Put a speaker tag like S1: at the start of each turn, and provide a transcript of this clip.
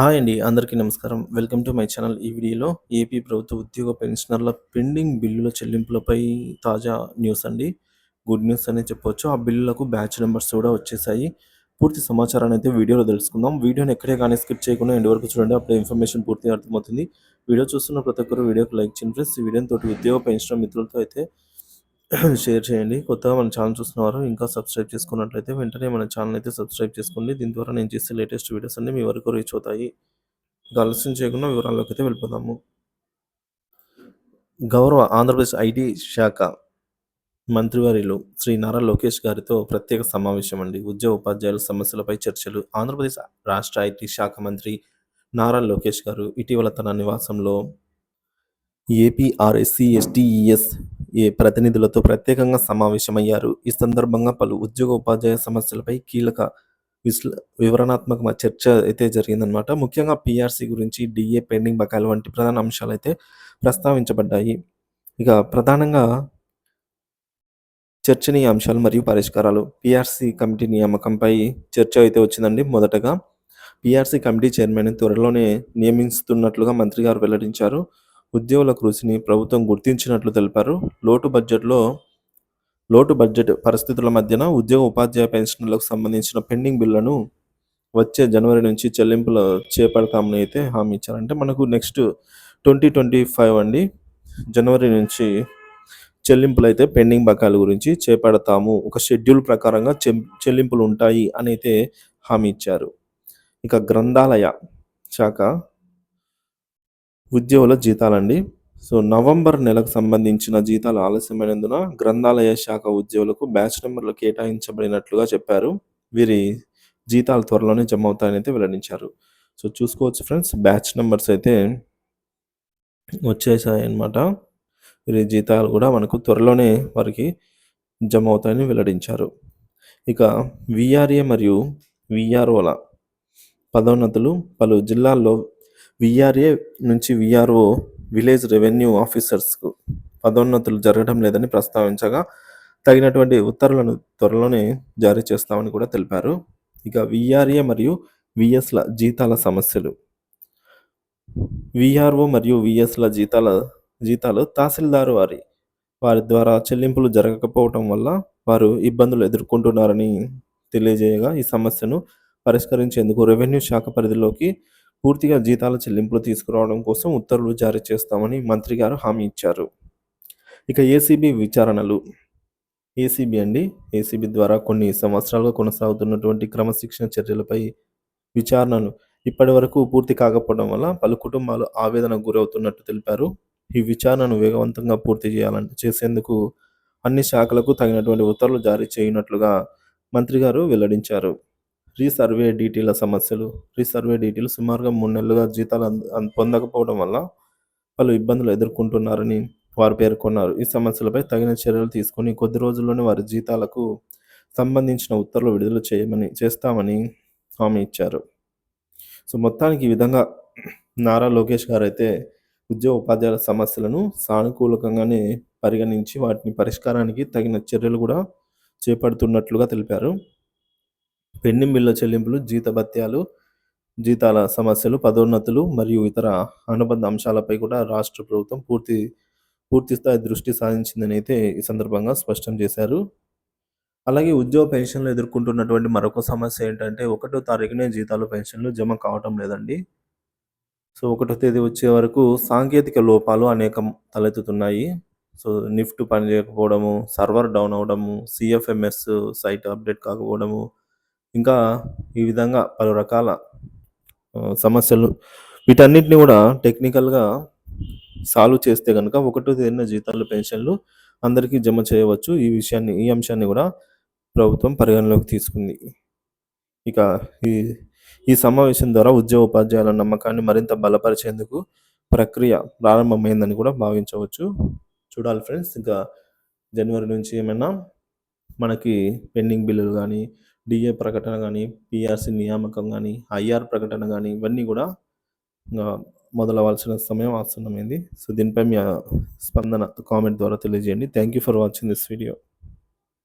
S1: Hi అండి. అందరికీ నమస్కారం. Welcome to my channel. ఈ వీడియోలో ఏపీ ప్రభుత్వ ఉద్యోగ పెన్షనర్ల పెండింగ్ బిల్లుల చెల్లింపులపై తాజా న్యూస్ అండి. గుడ్ న్యూస్ అనే చెప్పొచ్చు. ఆ బిల్లులకు బ్యాచ్ నంబర్స్ కూడా వచ్చేసాయి. పూర్తి సమాచారాన్ని అయితే వీడియోలో తెలుసుకుందాం. వీడియోని ఎక్కడే కానీ స్కిప్ చేయకుండా ఎండ్ వరకు చూడండి. అప్పుడే ఇన్ఫర్మేషన్ పూర్తిగా అర్థమవుతుంది. వీడియో చూస్తున్న ప్రతి ఒక్కరు వీడియోకి లైక్ చేయండి ఫ్రెండ్స్. ఈ వీడియోని తోటి ఉద్యోగ పెన్షనర్ మిత్రులతో అయితే షేర్ చేయండి. కొత్తగా మన ఛానల్ చూస్తున్నవారు ఇంకా సబ్స్క్రైబ్ చేసుకున్నట్లయితే వెంటనే మన ఛానల్ అయితే సబ్స్క్రైబ్ చేసుకోండి. దీని ద్వారా నేను చేసే లేటెస్ట్ వీడియోస్ అన్నీ మీ వరకు రీచ్ అవుతాయి. ఇక ఆలస్యం చేయకుండా వివరాల్లోకి అయితే వెళ్ళిపోదాము. గౌరవ ఆంధ్రప్రదేశ్ ఐటీ శాఖ మంత్రివర్యులు శ్రీ నారా లోకేష్ గారితో ప్రత్యేక సమావేశం అండి. ఉద్యోగ ఉపాధ్యాయుల సమస్యలపై చర్చలు. ఆంధ్రప్రదేశ్ రాష్ట్ర ఐటీ శాఖ మంత్రి నారా లోకేష్ గారు ఇటీవల తన నివాసంలో ఏపీఆర్ఎస్సీ ఎస్టీఈఎస్ ప్రతినిధులతో ప్రత్యేకంగా సమావేశమయ్యారు. ఈ సందర్భంగా పలు ఉద్యోగ ఉపాధ్యాయ సమస్యలపై కీలక వివరణాత్మక చర్చ అయితే జరిగిందనమాట. ముఖ్యంగా పీఆర్సీ గురించి, డిఏ పెండింగ్ బకాయిలు వంటి ప్రధాన అంశాలైతే ప్రస్తావించబడ్డాయి. ఇక ప్రధానంగా చర్చనీయ అంశాలు మరియు పరిష్కారాలు. పీఆర్సీ కమిటీ నియామకంపై చర్చ అయితే వచ్చిందండి. మొదటగా పీఆర్సీ కమిటీ చైర్మన్ త్వరలోనే నియమిస్తున్నట్లుగా మంత్రి గారు వెల్లడించారు. ఉద్యోగుల కృషిని ప్రభుత్వం గుర్తించినట్లు తెలిపారు. లోటు బడ్జెట్ పరిస్థితుల మధ్యన ఉద్యోగ ఉపాధ్యాయ పెన్షన్లకు సంబంధించిన పెండింగ్ బిల్లులను వచ్చే జనవరి నుంచి చెల్లింపులు చేపడతామని అయితే హామీ ఇచ్చారు. అంటే మనకు నెక్స్ట్ 2025 అండి, జనవరి నుంచి చెల్లింపులు అయితే పెండింగ్ బకాయిల గురించి చేపడతాము. ఒక షెడ్యూల్ ప్రకారంగా చెల్లింపులు ఉంటాయి అని అయితే హామీ ఇచ్చారు. ఇక గ్రంథాలయ శాఖ ఉద్యోగుల జీతాలండి. సో నవంబర్ నెలకు సంబంధించిన జీతాలు ఆలస్యమైనందున గ్రంథాలయ శాఖ ఉద్యోగులకు బ్యాచ్ నెంబర్లు కేటాయించబడినట్లుగా చెప్పారు. వీరి జీతాలు త్వరలోనే జమ అవుతాయని అయితే వెల్లడించారు. సో చూసుకోవచ్చు ఫ్రెండ్స్, బ్యాచ్ నెంబర్స్ అయితే వచ్చేసాయి అన్నమాట. వీరి జీతాలు కూడా మనకు త్వరలోనే వారికి జమ అవుతాయని వెల్లడించారు. ఇక విఆర్ఏ మరియు విఆర్ఓల పదోన్నతులు. పలు జిల్లాల్లో విఆర్ఏ నుంచి విఆర్ఓ విలేజ్ రెవెన్యూ ఆఫీసర్స్కు పదోన్నతులు జరగడం లేదని ప్రస్తావించగా తగినటువంటి ఉత్తర్వులను త్వరలోనే జారీ చేస్తామని కూడా తెలిపారు. ఇక విఆర్ఏ మరియు విఎస్ల జీతాల సమస్యలు. విఆర్ఓ మరియు విఎస్ల జీతాలు తహసీల్దారు వారి ద్వారా చెల్లింపులు జరగకపోవటం వల్ల వారు ఇబ్బందులు ఎదుర్కొంటున్నారని తెలియజేయగా, ఈ సమస్యను పరిష్కరించేందుకు రెవెన్యూ శాఖ పరిధిలోకి పూర్తిగా జీతాల చెల్లింపులు తీసుకురావడం కోసం ఉత్తర్వులు జారీ చేస్తామని మంత్రి గారు హామీ ఇచ్చారు. ఇక ఏసీబీ విచారణలు. ఏసీబీ ద్వారా కొన్ని సంవత్సరాలుగా కొనసాగుతున్నటువంటి క్రమశిక్షణ చర్యలపై విచారణలు ఇప్పటి వరకు పూర్తి కాకపోవడం వల్ల పలు కుటుంబాలు ఆవేదనకు గురవుతున్నట్టు తెలిపారు. ఈ విచారణను వేగవంతంగా పూర్తి చేసేందుకు అన్ని శాఖలకు తగినటువంటి ఉత్తర్వులు జారీ చేయనట్లుగా మంత్రి గారు వెల్లడించారు. రీసర్వే డీటీల సమస్యలు. రీసర్వే డీటీలు సుమారుగా 3 నెలలుగా జీతాలు పొందకపోవడం వల్ల పలు ఇబ్బందులు ఎదుర్కొంటున్నారని వారు పేర్కొన్నారు. ఈ సమస్యలపై తగిన చర్యలు తీసుకొని కొద్ది రోజుల్లోనే వారి జీతాలకు సంబంధించిన ఉత్తర్వులు విడుదల చేస్తామని హామీ ఇచ్చారు. సో మొత్తానికి ఈ విధంగా నారా లోకేష్ గారు అయితే ఉద్యోగ ఉపాధ్యాయుల సమస్యలను సానుకూలంగానే పరిగణించి వాటిని పరిష్కారానికి తగిన చర్యలు కూడా చేపడుతున్నట్లుగా తెలిపారు. పెండింగ్ బిల్లుల చెల్లింపులు, జీతభత్యాలు, జీతాల సమస్యలు, పదోన్నతులు మరియు ఇతర అనుబంధ అంశాలపై కూడా రాష్ట్ర ప్రభుత్వం పూర్తి స్థాయి దృష్టి సాధించిందని అయితే ఈ సందర్భంగా స్పష్టం చేశారు. అలాగే ఉద్యోగ పెన్షన్లు ఎదుర్కొంటున్నటువంటి మరొక సమస్య ఏంటంటే 1వ తారీఖునే జీతాలు, పెన్షన్లు జమ కావటం లేదండి. సో 1వ తేదీ వచ్చే వరకు సాంకేతిక లోపాలు అనేకం తలెత్తుతున్నాయి. సో నిఫ్ట్ పనిచేయకపోవడము, సర్వర్ డౌన్ అవ్వడము, సిఎఫ్ఎంఎస్ సైట్ అప్డేట్ కాకపోవడము, ఇంకా ఈ విధంగా పలు రకాల సమస్యలు. వీటన్నిటిని కూడా టెక్నికల్గా సాల్వ్ చేస్తే కనుక 1వ తేదీన జీతాలు, పెన్షన్లు అందరికీ జమ చేయవచ్చు. ఈ అంశాన్ని కూడా ప్రభుత్వం పరిగణలోకి తీసుకుంది. ఇక ఈ సమావేశం ద్వారా ఉద్యోగ ఉపాధ్యాయుల నమ్మకాన్ని మరింత బలపరిచేందుకు ప్రక్రియ ప్రారంభమైందని కూడా భావించవచ్చు. చూడాలి ఫ్రెండ్స్, ఇంకా జనవరి నుంచి ఏమైనా మనకి పెండింగ్ బిల్లులు కానీ, డిఏ ప్రకటన కానీ, పీఆర్సీ నియామకం కానీ, ఐఆర్ ప్రకటన కానీ ఇవన్నీ కూడా మొదలవ్వాల్సిన సమయం ఆసన్నమైంది. సో దీనిపై మీ స్పందన కామెంట్ ద్వారా తెలియజేయండి. Thank you for watching this video.